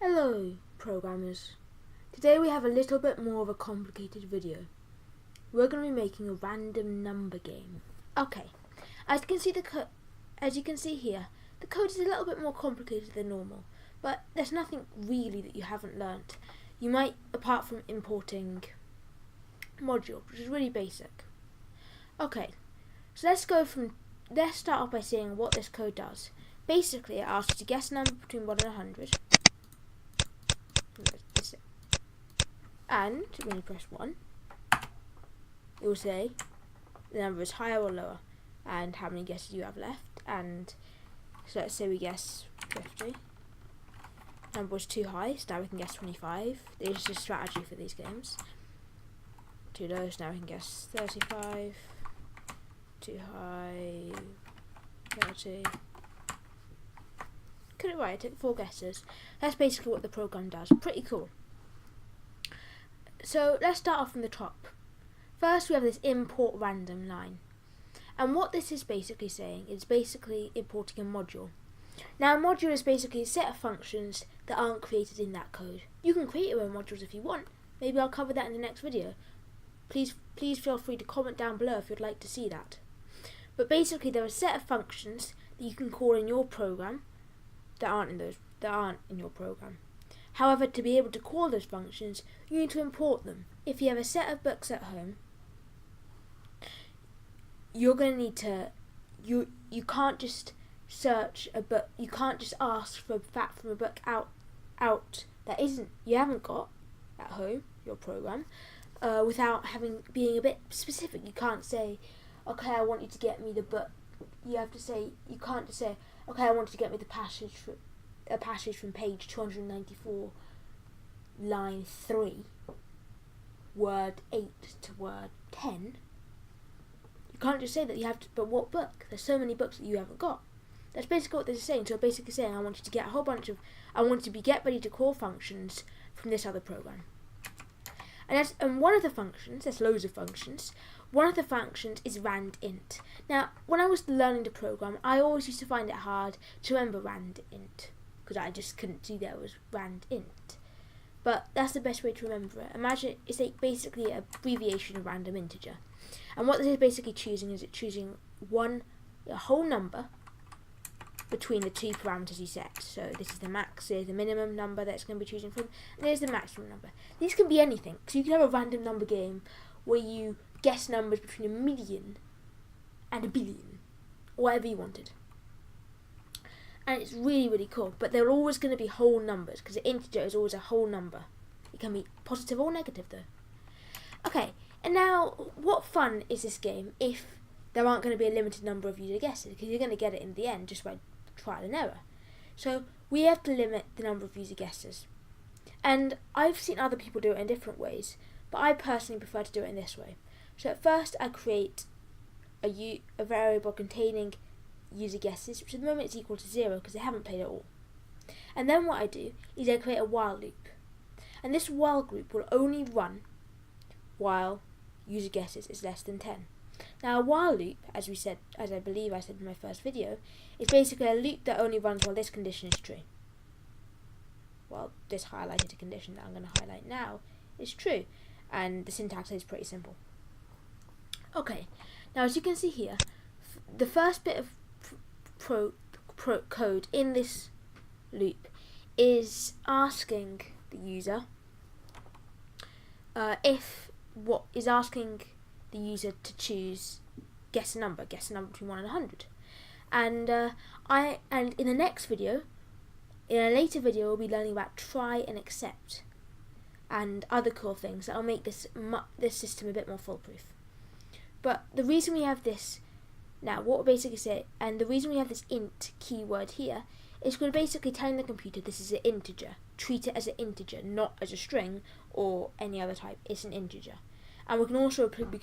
Hello, programmers. Today we have a little bit more of a complicated video. We're going to be making a random number game. Okay, as you can see here, the code is a little bit more complicated than normal, but there's nothing really that you haven't learnt. You might, apart from importing module, which is really basic. Okay, so let's start off by saying what this code does. Basically, it asks you to guess a number between 1 and 100. And when you press 1, it will say the number is higher or lower and how many guesses you have left. And so let's say we guess 50. Number was too high, so now we can guess 25. This is a strategy for these games. Too low, so now we can guess 35. Too high, 30. Got it right, I took 4 guesses. That's basically what the program does. Pretty cool. So let's start off from the top. First we have this import random line. And what this is basically saying is basically importing a module. Now a module is basically a set of functions that aren't created in that code. You can create your own modules if you want. Maybe I'll cover that in the next video. Please feel free to comment down below if you'd like to see that. But basically there are a set of functions that you can call in your program that aren't in your program. However, to be able to call those functions, you need to import them. If you have a set of books at home, you're going to need to, you can't just search a book, you can't just ask for a fact from a book out that you haven't got at home, your program, without being a bit specific. You can't say, okay, I want you to get me the book. You can't just say, okay, I want you to get me a passage from page 294, line 3, word 8 to word 10. You can't just say that. You have to, but what book? There's so many books that you haven't got. That's basically what this is saying. So basically saying, I want you to get get ready to call functions from this other program. And one of the functions, there's loads of functions, one of the functions is randint. Now, when I was learning the program, I always used to find it hard to remember randint, because I just couldn't see that it was randint. But that's the best way to remember it. Imagine it's basically an abbreviation of random integer. And what this is basically choosing is choosing a whole number between the two parameters you set. So this is the max, here's the minimum number that it's going to be choosing from, and here's the maximum number. These can be anything, so you can have a random number game where you guess numbers between 1 million and 1 billion, or whatever you wanted. And it's really, really cool, but they're always going to be whole numbers, because an integer is always a whole number. It can be positive or negative though. Okay, and now, what fun is this game if there aren't going to be a limited number of user guesses, because you're going to get it in the end just by trial and error. So we have to limit the number of user guesses. And I've seen other people do it in different ways, but I personally prefer to do it in this way. So at first I create a variable containing user guesses, which at the moment is equal to 0 because they haven't played at all. And then what I do is I create a while loop. And this while loop will only run while user guesses is less than 10. Now a while loop, as I believe I said in my first video, is basically a loop that only runs while this condition is true. Well, this highlighted condition that I'm going to highlight now is true, and the syntax is pretty simple. Okay, now as you can see here, the first bit of code in this loop is asking the user to guess a number between 1 and 100. And in the next video, in a later video, we'll be learning about try and accept and other cool things that will make this system a bit more foolproof. But the reason we have this now, what we're basically saying, and the reason we have this int keyword here is we're basically telling the computer this is an integer. Treat it as an integer, not as a string or any other type. It's an integer. And we can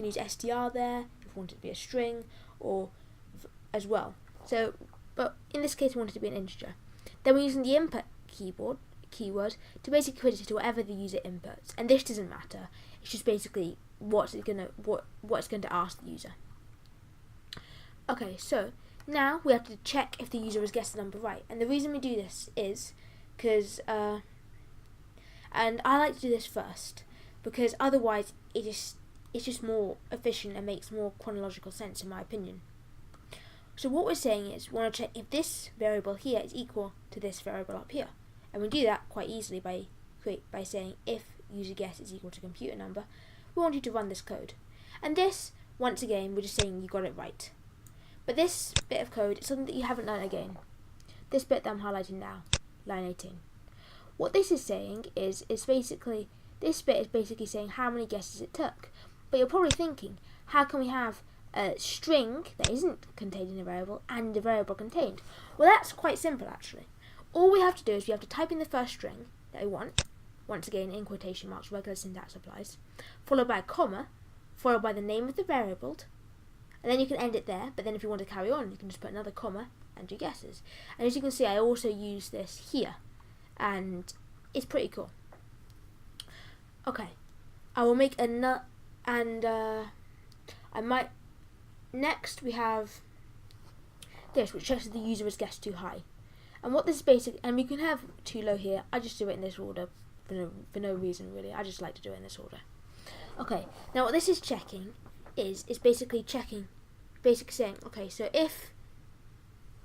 use str there if we want it to be a string or as well. So, but in this case we want it to be an integer. Then we're using the input keyword to basically put it to whatever the user inputs. And this doesn't matter. It's just basically what it's going to ask the user. Okay, so now we have to check if the user has guessed the number right. And the reason we do this is because And I like to do this first because otherwise it's just more efficient and makes more chronological sense in my opinion. So what we're saying is we want to check if this variable here is equal to this variable up here. And we do that quite easily by saying if user guess is equal to computer number, we want you to run this code. And this, once again, we're just saying you got it right. But this bit of code is something that you haven't learned again. This bit that I'm highlighting now, line 18. What this is saying is basically, this bit is basically saying how many guesses it took. But you're probably thinking, how can we have a string that isn't contained in a variable and a variable contained? Well, that's quite simple actually. All we have to do is we have to type in the first string that we want, once again in quotation marks, regular syntax applies, followed by a comma, followed by the name of the variable, and then you can end it there, but then if you want to carry on, you can just put another comma and do guesses. And as you can see, I also use this here, and it's pretty cool. Okay, I will make another, and next we have this, which checks if the user has guessed too high. And what this is basic, and we can have too low here, I just do it in this order for no reason really, I just like to do it in this order. Okay, now what this is checking is basically checking, basically saying, okay, so if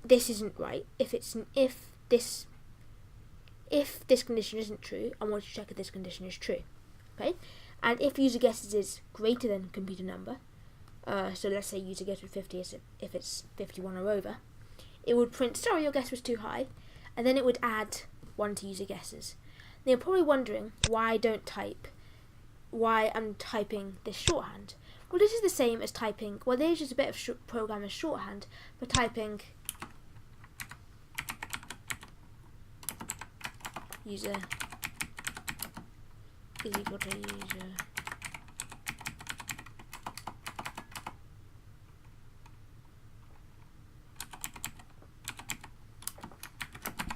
this isn't right, if this condition isn't true, I want to check if this condition is true. Okay, and if user guesses is greater than computer number, so let's say user guess was 50, if it's 51 or over, it would print, sorry, your guess was too high, and then it would add 1 to user guesses. Now you're probably wondering why I'm typing this shorthand. Well, this is the same as typing, well, there's just a bit of programmer's shorthand for typing user is equal to user.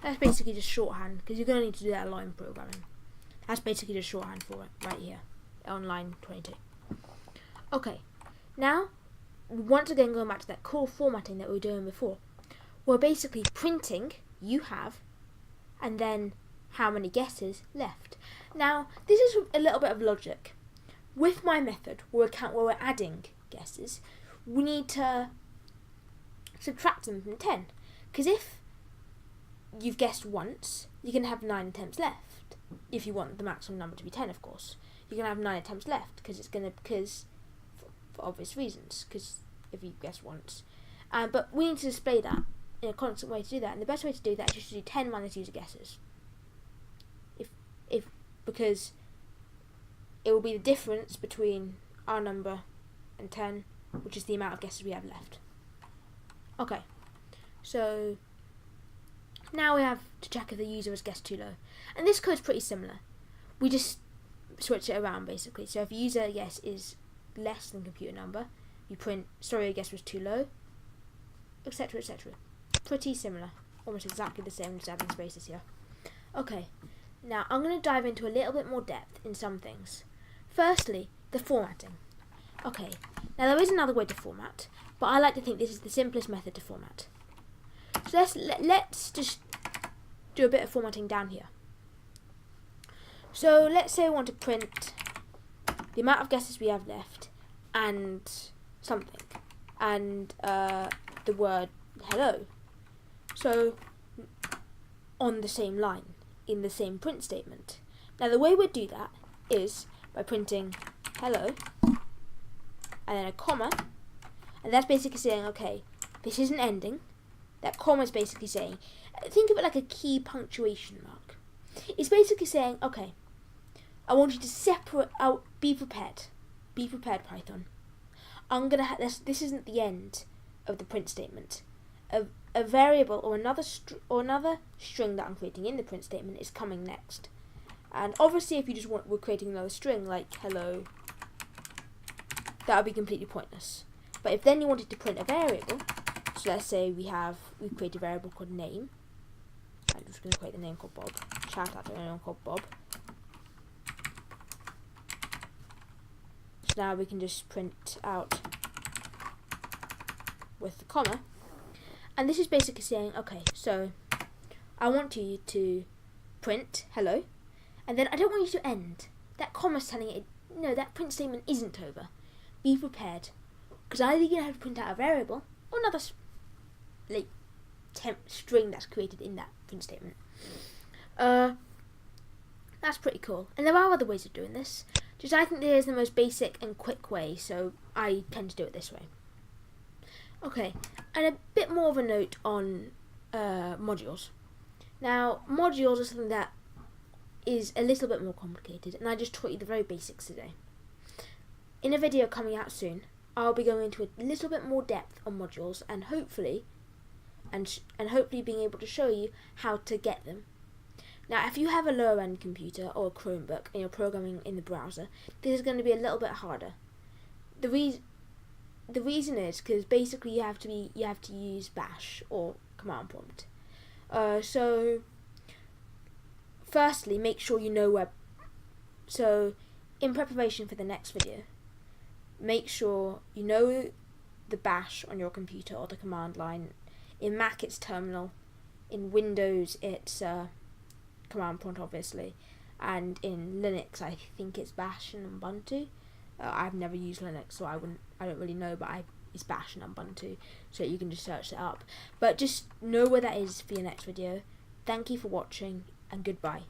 That's basically just shorthand, because you're going to need to do that a lot in programming. That's basically just shorthand for it, right here, on line 22. Okay, now, once again going back to that cool formatting that we were doing before, we're basically printing, you have, and then how many guesses left. Now, this is a little bit of logic. With my method, where we're adding guesses, we need to subtract them from 10, because if you've guessed once, you can have 9 attempts left. If you want the maximum number to be 10, of course, you can have 9 attempts left because for obvious reasons. Because if you guess once, but we need to display that in a constant way to do that. And the best way to do that is just to do 10 minus user guesses. Because it will be the difference between our number and 10, which is the amount of guesses we have left. Okay, so now we have to check if the user has guessed too low. And this code's pretty similar. We just switch it around basically. So if user guess is less than computer number, you print, sorry, your guess was too low, etc, etc. Pretty similar. Almost exactly the same, just adding spaces here. Okay, now I'm going to dive into a little bit more depth in some things. Firstly, the formatting. Okay, now there is another way to format, but I like to think this is the simplest method to format. So let's just do a bit of formatting down here. So let's say I want to print the amount of guesses we have left and something, and the word hello. So on the same line, in the same print statement. Now the way we'd do that is by printing hello and then a comma, and that's basically saying, okay, this isn't ending. That comma is basically saying, think of it like a key punctuation mark. It's basically saying, okay, I want you to separate out, be prepared Python. I'm gonna this isn't the end of the print statement. A variable or another string that I'm creating in the print statement is coming next. And obviously, if you just we're creating another string like hello, that would be completely pointless. But if then you wanted to print a variable, so let's say we create a variable called name. I'm just going to create the name called Bob. Shout out to anyone called Bob. So now we can just print out with the comma. And this is basically saying, okay, so I want you to print hello, And then I don't want you to end. That comma's telling it, no, that print statement isn't over. Be prepared. Because either you're going to have to print out a variable or another like temp string that's created in that print statement. That's pretty cool. And there are other ways of doing this. Just I think there is the most basic and quick way, so I tend to do it this way. Okay, and a bit more of a note on modules. Now, modules are something that is a little bit more complicated, and I just taught you the very basics today. In a video coming out soon, I'll be going into a little bit more depth on modules, and hopefully being able to show you how to get them. Now, if you have a lower end computer or a Chromebook and you're programming in the browser, this is going to be a little bit harder. The reason is because basically you have to use bash or command prompt. So firstly, make sure you know where. So in preparation for the next video, make sure you know the bash on your computer or the command line. In Mac it's terminal, in Windows it's command prompt obviously, and in Linux I think it's bash and Ubuntu. I've never used Linux, so I don't really know, but it's bash and Ubuntu, so you can just search it up. But just know where that is for your next video. Thank you for watching, and goodbye.